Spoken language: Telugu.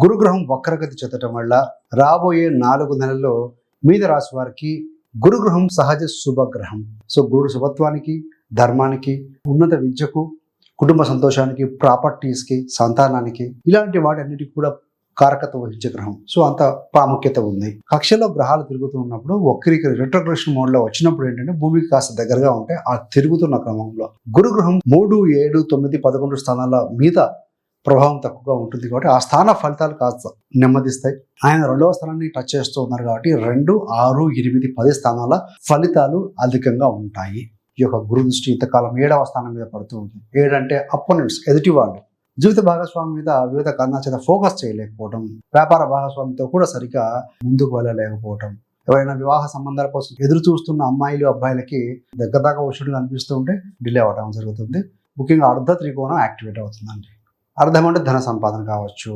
గురుగ్రహం వక్రగతి చెందటం వల్ల రాబోయే 4 నెలల్లో మీన రాశి వారికి గురుగ్రహం సహజ శుభగ్రహం. సో గురుడు శుభత్వానికి, ధర్మానికి, ఉన్నత విద్యకు, కుటుంబ సంతోషానికి, ప్రాపర్టీస్కి, సంతానానికి, ఇలాంటి వాటన్నిటికి కూడా కారకత్వం వహించే గ్రహం. సో అంత ప్రాముఖ్యత ఉంది. కక్షలో గ్రహాలు తిరుగుతూ ఉన్నప్పుడు వక్రీకరణ రెట్రోగ్రెషన్ మోడ్ లో వచ్చినప్పుడు ఏంటంటే భూమికి కాస్త దగ్గరగా ఉంటే ఆ తిరుగుతున్న క్రమంలో గురుగ్రహం 3, 7, 9, 11 స్థానాల మీద ప్రభావం తక్కువగా ఉంటుంది కాబట్టి ఆ స్థాన ఫలితాలు కాస్త నెమ్మదిస్తాయి. ఆయన 2వ స్థానాన్ని టచ్ చేస్తూ ఉన్నారు కాబట్టి 2, 6, 8, 10 స్థానాల ఫలితాలు అధికంగా ఉంటాయి. ఈ యొక్క గురు దృష్టి ఇంతకాలం 7వ స్థానం మీద పడుతూ ఉంది. 7 అంటే అపోనెంట్స్, ఎదుటి వాళ్ళు. జీవిత భాగస్వామి మీద వివిధ కారణాల చేత ఫోకస్ చేయలేకపోవడం, వ్యాపార భాగస్వామితో కూడా సరిగా ముందుకు వెళ్ళలేకపోవడం, ఎవరైనా వివాహ సంబంధాల కోసం ఎదురు చూస్తున్న అమ్మాయిలు అబ్బాయిలకి దగ్గర దాకా వచ్చుడుగా అనిపిస్తూ ఉంటే డిలే అవ్వడం జరుగుతుంది. ముఖ్యంగా అర్ధ త్రికోణం యాక్టివేట్ అవుతుందండి. అర్థం అంటే ధన సంపాదన కావచ్చు,